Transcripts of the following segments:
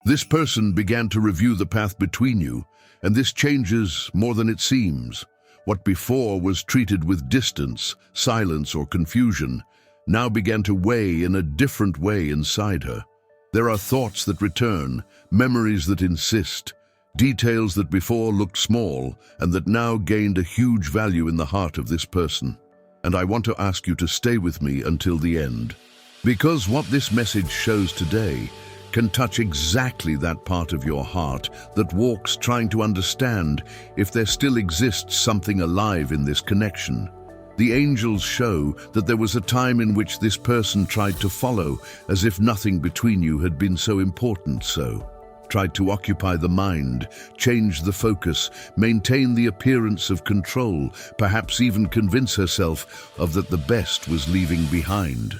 This person began to review the path between you, and this changes more than it seems. What before was treated with distance, silence, or confusion now began to weigh in a different way inside her. There are thoughts that return, memories that insist, details that before looked small and that now gained a huge value in the heart of this person. And I want to ask you to stay with me until the end, because what this message shows today can touch exactly that part of your heart that walks trying to understand if there still exists something alive in this connection. The angels show that there was a time in which this person tried to follow as if nothing between you had been so important, tried to occupy the mind, change the focus, maintain the appearance of control, perhaps even convince herself of that the best was leaving behind.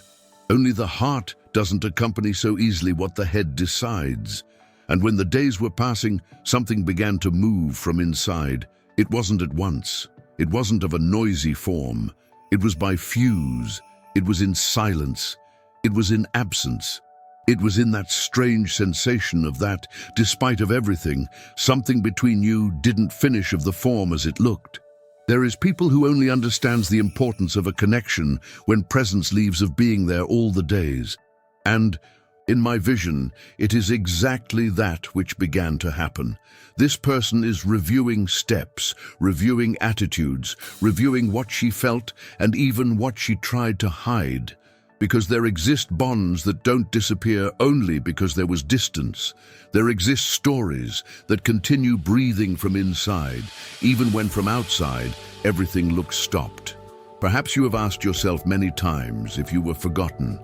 Only the heart doesn't accompany so easily what the head decides. And when the days were passing, something began to move from inside. It wasn't at once. It wasn't of a noisy form. It was by fuse. It was in silence. It was in absence. It was in that strange sensation of that, despite of everything, something between you didn't finish of the form as it looked. There is people who only understands the importance of a connection when presence leaves of being there all the days. And, in my vision, it is exactly that which began to happen. This person is reviewing steps, reviewing attitudes, reviewing what she felt and even what she tried to hide. Because there exist bonds that don't disappear only because there was distance. There exist stories that continue breathing from inside, even when from outside everything looks stopped. Perhaps you have asked yourself many times if you were forgotten,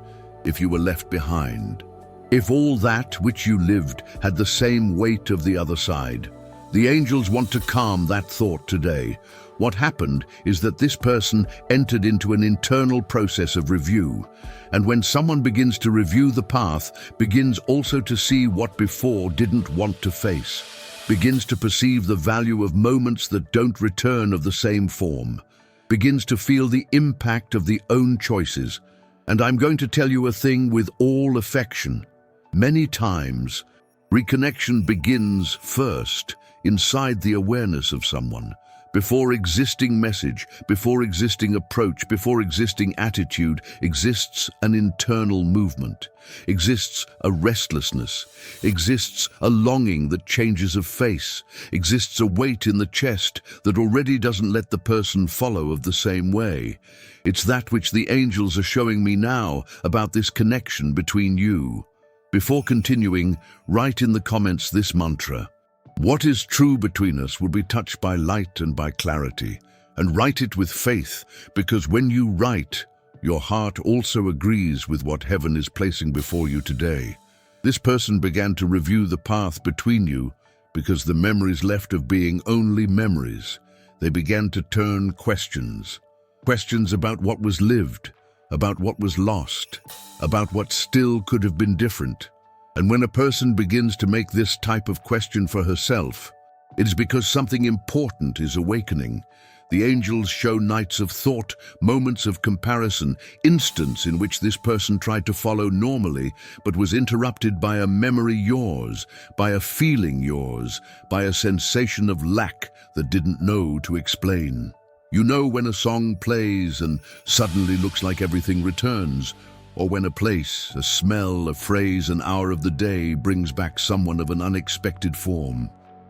if you were left behind, if all that which you lived had the same weight of the other side. The angels want to calm that thought today. What happened is that this person entered into an internal process of review. And when someone begins to review the path, begins also to see what before didn't want to face, begins to perceive the value of moments that don't return of the same form, begins to feel the impact of the own choices. And I'm going to tell you a thing with all affection. Many times, reconnection begins first inside the awareness of someone. Before existing message, before existing approach, before existing attitude, exists an internal movement, exists a restlessness, exists a longing that changes of face, exists a weight in the chest that already doesn't let the person follow of the same way. It's that which the angels are showing me now about this connection between you. Before continuing, write in the comments this mantra. What is true between us will be touched by light and by clarity, and write it with faith, because when you write, your heart also agrees with what heaven is placing before you today. This person began to review the path between you because the memories left of being only memories. They began to turn questions. Questions about what was lived, about what was lost, about what still could have been different. And when a person begins to make this type of question for herself, it is because something important is awakening. The angels show nights of thought, moments of comparison, instants in which this person tried to follow normally, but was interrupted by a memory yours, by a feeling yours, by a sensation of lack that didn't know to explain. You know when a song plays and suddenly looks like everything returns, or when a place, a smell, a phrase, an hour of the day brings back someone of an unexpected form.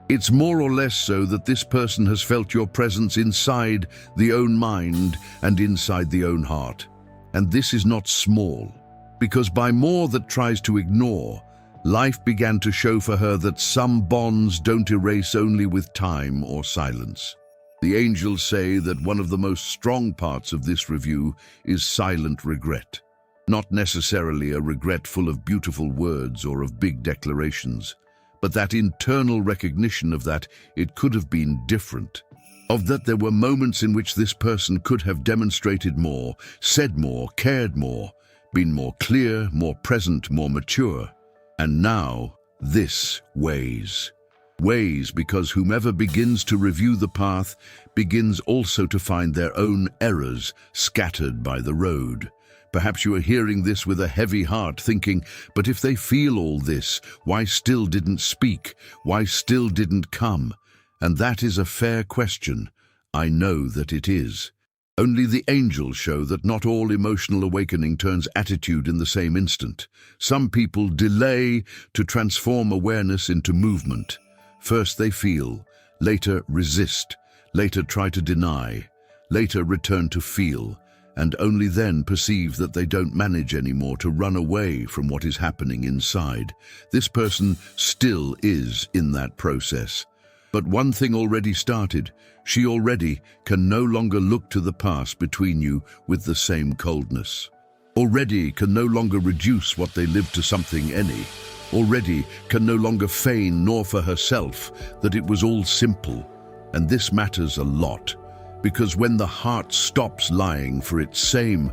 It's more or less so that this person has felt your presence inside the own mind and inside the own heart. And this is not small, because by more that tries to ignore, life began to show for her that some bonds don't erase only with time or silence. The angels say that one of the most strong parts of this review is silent regret. Not necessarily a regret full of beautiful words or of big declarations, but that internal recognition of that it could have been different, of that there were moments in which this person could have demonstrated more, said more, cared more, been more clear, more present, more mature. And now this weighs. Weighs because whomever begins to review the path begins also to find their own errors scattered by the road, Perhaps you are hearing this with a heavy heart, thinking, but if they feel all this, why still didn't speak? Why still didn't come? And that is a fair question. I know that it is. Only the angels show that not all emotional awakening turns attitude in the same instant. Some people delay to transform awareness into movement. First they feel, later resist, later try to deny, later return to feel, and only then perceive that they don't manage anymore to run away from what is happening inside. This person still is in that process. But one thing already started. She already can no longer look to the past between you with the same coldness. Already can no longer reduce what they lived to something any. Already can no longer feign nor for herself that it was all simple. And this matters a lot, because when the heart stops lying for its same,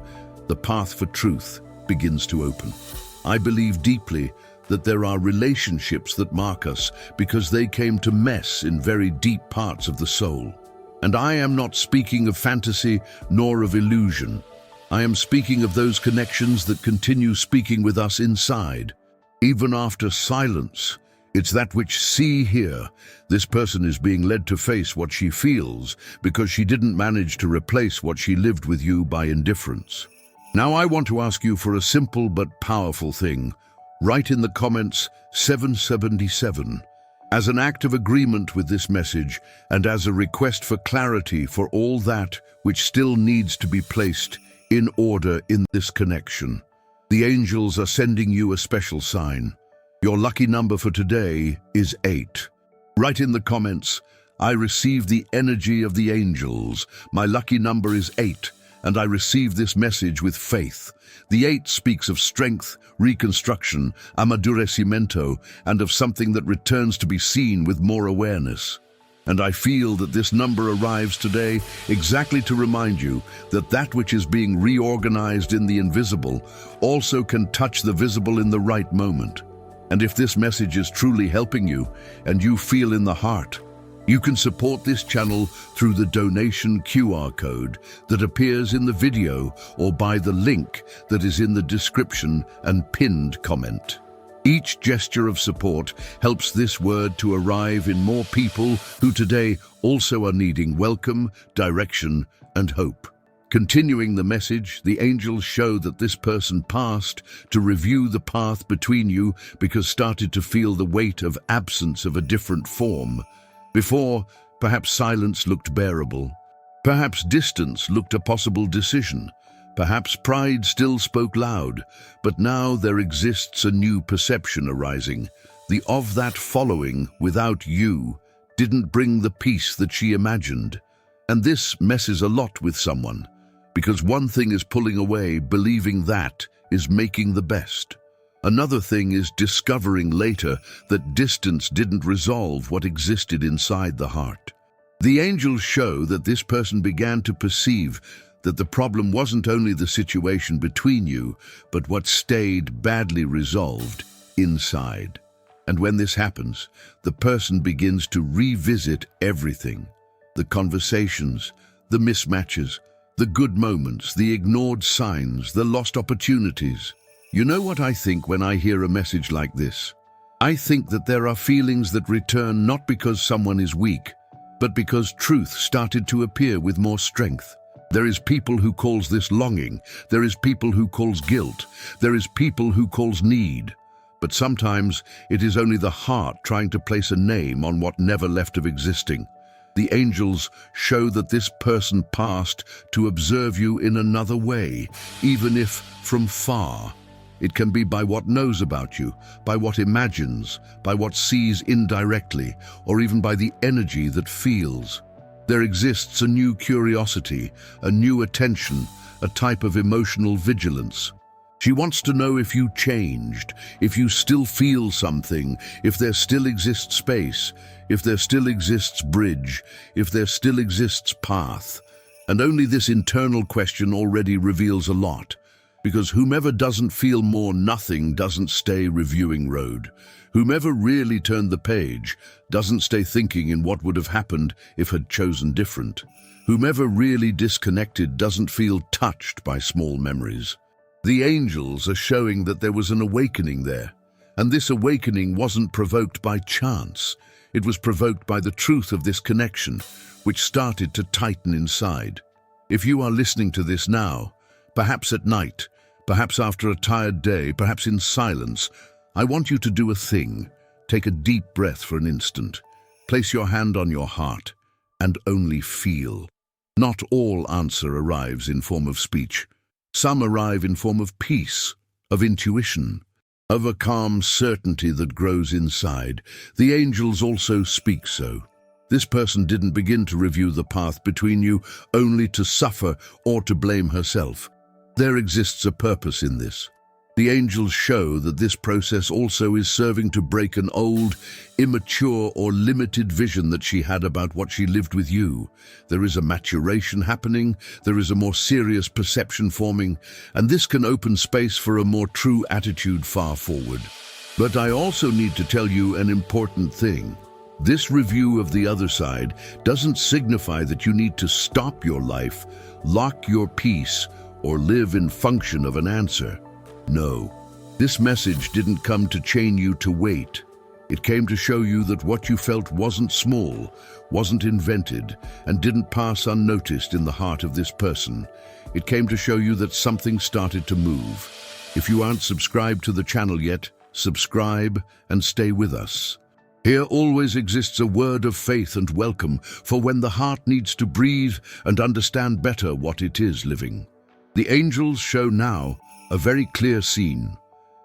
the path for truth begins to open. I believe deeply that there are relationships that mark us because they came to mess in very deep parts of the soul. And I am not speaking of fantasy nor of illusion. I am speaking of those connections that continue speaking with us inside. Even after silence, it's that which see here. This person is being led to face what she feels because she didn't manage to replace what she lived with you by indifference. Now I want to ask you for a simple but powerful thing. Write in the comments 777. As an act of agreement with this message and as a request for clarity for all that which still needs to be placed in order in this connection. The angels are sending you a special sign. Your lucky number for today is 8. Write in the comments, I receive the energy of the angels. My lucky number is 8, and I receive this message with faith. The 8 speaks of strength, reconstruction, amadurecimiento, and of something that returns to be seen with more awareness. And I feel that this number arrives today exactly to remind you that that which is being reorganized in the invisible also can touch the visible in the right moment. And if this message is truly helping you, and you feel in the heart, you can support this channel through the donation QR code that appears in the video or by the link that is in the description and pinned comment. Each gesture of support helps this word to arrive in more people who today also are needing welcome, direction, and hope. Continuing the message, the angels show that this person passed to review the path between you because started to feel the weight of absence of a different form. Before, perhaps silence looked bearable. Perhaps distance looked a possible decision. Perhaps pride still spoke loud. But now there exists a new perception arising. The of that following without you didn't bring the peace that she imagined. And this messes a lot with someone. Because one thing is pulling away, believing that is making the best. Another thing is discovering later that distance didn't resolve what existed inside the heart. The angels show that this person began to perceive that the problem wasn't only the situation between you, but what stayed badly resolved inside. And when this happens, the person begins to revisit everything. The conversations, the mismatches, the good moments, the ignored signs, the lost opportunities. You know what I think when I hear a message like this? I think that there are feelings that return not because someone is weak, but because truth started to appear with more strength. There is people who calls this longing. There is people who calls guilt. There is people who calls need. But sometimes it is only the heart trying to place a name on what never left of existing. The angels show that this person passed to observe you in another way, even if from far. It can be by what knows about you, by what imagines, by what sees indirectly, or even by the energy that feels. There exists a new curiosity, a new attention, a type of emotional vigilance. She wants to know if you changed, if you still feel something, if there still exists space, if there still exists bridge, if there still exists path. And only this internal question already reveals a lot. Because whomever doesn't feel more nothing doesn't stay reviewing road. Whomever really turned the page doesn't stay thinking in what would have happened if had chosen different. Whomever really disconnected doesn't feel touched by small memories. The angels are showing that there was an awakening there, and this awakening wasn't provoked by chance. It was provoked by the truth of this connection, which started to tighten inside. If you are listening to this now, perhaps at night, perhaps after a tired day, perhaps in silence, I want you to do a thing. Take a deep breath for an instant. Place your hand on your heart and only feel. Not all answer arrives in form of speech. Some arrive in form of peace, of intuition, of a calm certainty that grows inside. The angels also speak so. This person didn't begin to review the path between you only to suffer or to blame herself. There exists a purpose in this. The angels show that this process also is serving to break an old, immature or limited vision that she had about what she lived with you. There is a maturation happening, there is a more serious perception forming, and this can open space for a more true attitude far forward. But I also need to tell you an important thing. This review of the other side doesn't signify that you need to stop your life, lock your peace, or live in function of an answer. No, this message didn't come to chain you to wait. It came to show you that what you felt wasn't small, wasn't invented, and didn't pass unnoticed in the heart of this person. It came to show you that something started to move. If you aren't subscribed to the channel yet, subscribe and stay with us. Here always exists a word of faith and welcome for when the heart needs to breathe and understand better what it is living. The angels show now a very clear scene.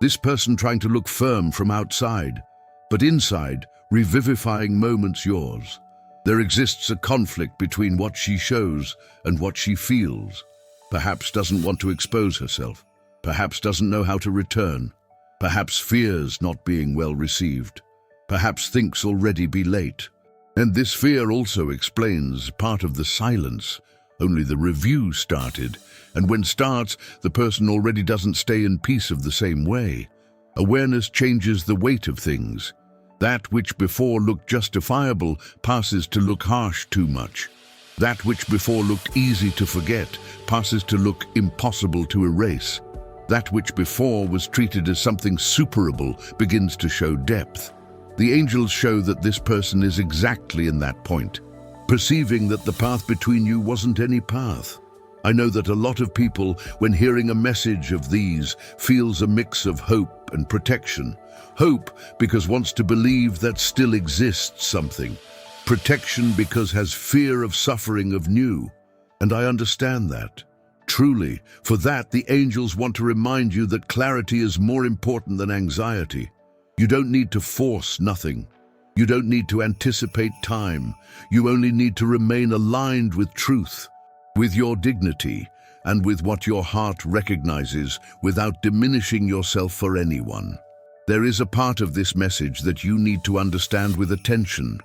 This person trying to look firm from outside, but inside, revivifying moments yours. There exists a conflict between what she shows and what she feels. Perhaps doesn't want to expose herself. Perhaps doesn't know how to return. Perhaps fears not being well received. Perhaps thinks already be late. And this fear also explains part of the silence. Only the review started, and when starts, the person already doesn't stay in peace of the same way. Awareness changes the weight of things. That which before looked justifiable passes to look harsh too much. That which before looked easy to forget passes to look impossible to erase. That which before was treated as something superable begins to show depth. The angels show that this person is exactly in that point, perceiving that the path between you wasn't any path. I know that a lot of people, when hearing a message of these, feels a mix of hope and protection. Hope because wants to believe that still exists something. Protection because has fear of suffering of new. And I understand that. Truly, for that the angels want to remind you that clarity is more important than anxiety. You don't need to force nothing. You don't need to anticipate time. You only need to remain aligned with truth, with your dignity, and with what your heart recognizes without diminishing yourself for anyone. There is a part of this message that you need to understand with attention.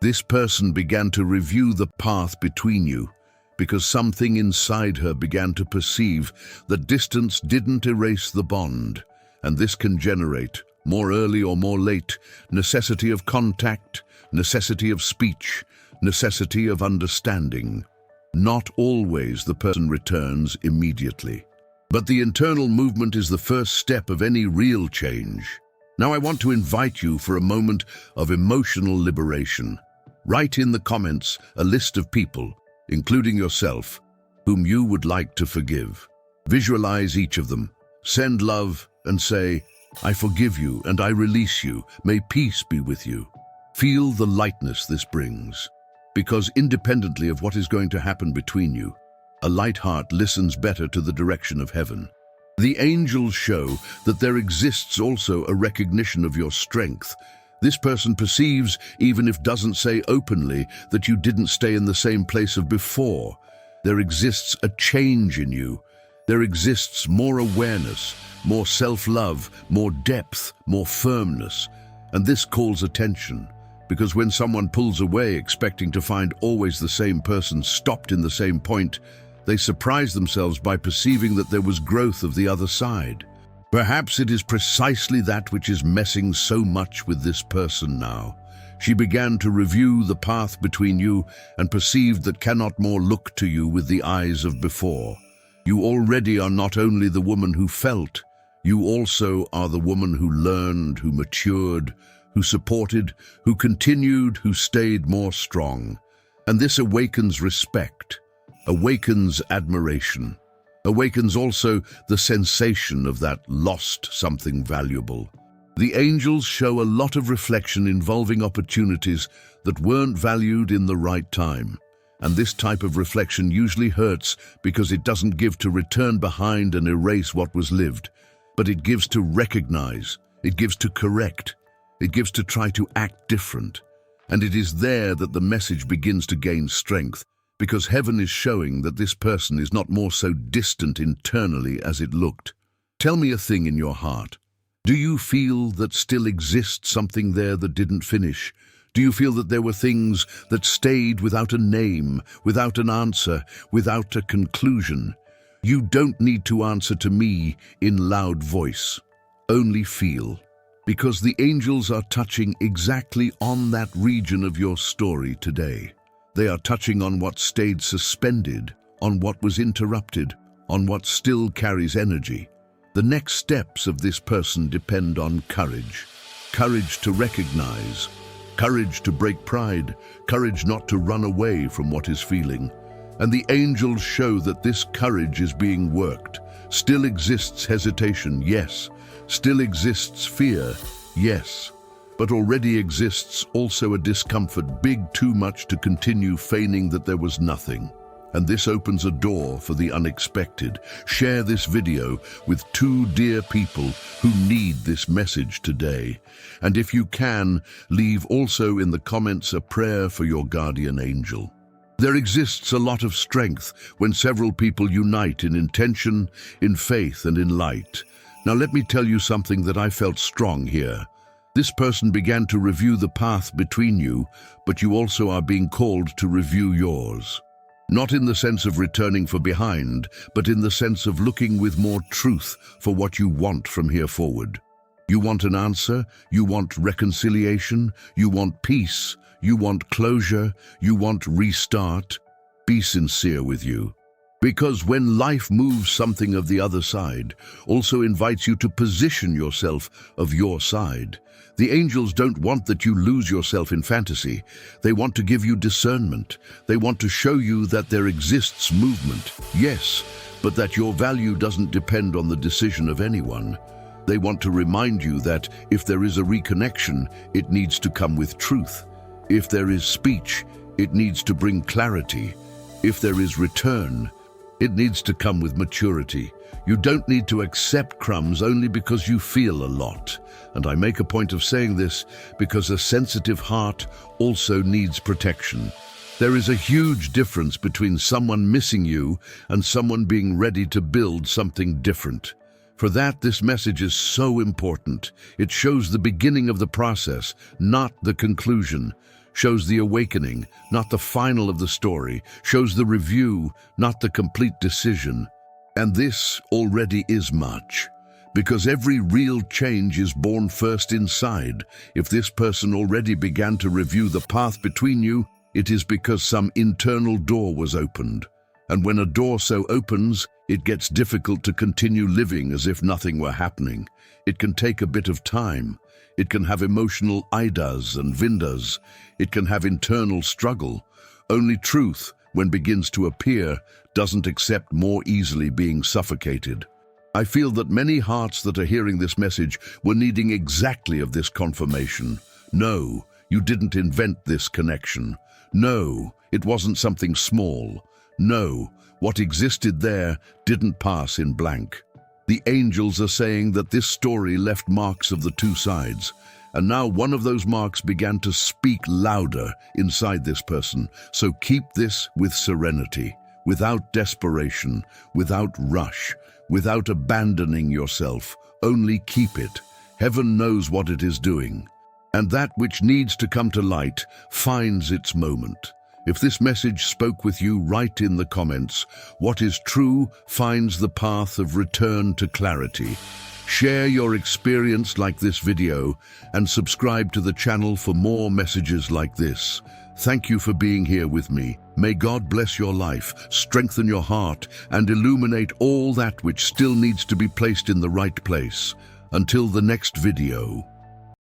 This person began to review the path between you because something inside her began to perceive that distance didn't erase the bond, and this can generate, more early or more late, necessity of contact, necessity of speech, necessity of understanding. Not always the person returns immediately, but the internal movement is the first step of any real change. Now I want to invite you for a moment of emotional liberation. Write in the comments a list of people, including yourself, whom you would like to forgive. Visualize each of them. Send love and say, "I forgive you and I release you. May peace be with you." Feel the lightness this brings. Because independently of what is going to happen between you, a light heart listens better to the direction of heaven. The angels show that there exists also a recognition of your strength. This person perceives, even if doesn't say openly, that you didn't stay in the same place of before. There exists a change in you. There exists more awareness, more self-love, more depth, more firmness. And this calls attention. Because when someone pulls away expecting to find always the same person stopped in the same point, they surprise themselves by perceiving that there was growth of the other side. Perhaps it is precisely that which is messing so much with this person now. She began to review the path between you and perceived that cannot more look to you with the eyes of before. You already are not only the woman who felt, you also are the woman who learned, who matured, who supported, who continued, who stayed more strong. And this awakens respect, awakens admiration, awakens also the sensation of that lost something valuable. The angels show a lot of reflection involving opportunities that weren't valued in the right time. And this type of reflection usually hurts because it doesn't give to return behind and erase what was lived, but it gives to recognize, it gives to correct, it gives to try to act different. And it is there that the message begins to gain strength, because heaven is showing that this person is not more so distant internally as it looked. Tell me a thing in your heart. Do you feel that still exists something there that didn't finish? Do you feel that there were things that stayed without a name, without an answer, without a conclusion? You don't need to answer to me in loud voice. Only feel. Because the angels are touching exactly on that region of your story today. They are touching on what stayed suspended, on what was interrupted, on what still carries energy. The next steps of this person depend on courage. Courage to recognize, courage to break pride, courage not to run away from what is feeling. And the angels show that this courage is being worked. Still exists hesitation, yes. Still exists fear, yes. But already exists also a discomfort big too much to continue feigning that there was nothing. And this opens a door for the unexpected. Share this video with 2 dear people who need this message today. And if you can, leave also in the comments a prayer for your guardian angel. There exists a lot of strength when several people unite in intention, in faith, and in light. Now let me tell you something that I felt strong here. This person began to review the path between you, but you also are being called to review yours. Not in the sense of returning for behind, but in the sense of looking with more truth for what you want from here forward. You want an answer, you want reconciliation, you want peace, you want closure, you want restart. Be sincere with you. Because when life moves something of the other side, also invites you to position yourself of your side. The angels don't want that you lose yourself in fantasy. They want to give you discernment. They want to show you that there exists movement, yes, but that your value doesn't depend on the decision of anyone. They want to remind you that if there is a reconnection, it needs to come with truth. If there is speech, it needs to bring clarity. If there is return, it needs to come with maturity. You don't need to accept crumbs only because you feel a lot. And I make a point of saying this because a sensitive heart also needs protection. There is a huge difference between someone missing you and someone being ready to build something different. For that, this message is so important. It shows the beginning of the process, not the conclusion. Shows the awakening, not the final of the story. Shows the review, not the complete decision. And this already is much. Because every real change is born first inside. If this person already began to review the path between you, it is because some internal door was opened. And when a door so opens, it gets difficult to continue living as if nothing were happening. It can take a bit of time. It can have emotional idas and vindas. It can have internal struggle. Only truth, when begins to appear, doesn't accept more easily being suffocated. I feel that many hearts that are hearing this message were needing exactly of this confirmation. No, you didn't invent this connection. No, it wasn't something small. No, what existed there didn't pass in blank. The angels are saying that this story left marks of the 2 sides, and now one of those marks began to speak louder inside this person. So keep this with serenity, without desperation, without rush, without abandoning yourself. Only keep it. Heaven knows what it is doing. And that which needs to come to light finds its moment. If this message spoke with you, write in the comments, what is true finds the path of return to clarity. Share your experience like this video and subscribe to the channel for more messages like this. Thank you for being here with me. May God bless your life, strengthen your heart, and illuminate all that which still needs to be placed in the right place. Until the next video.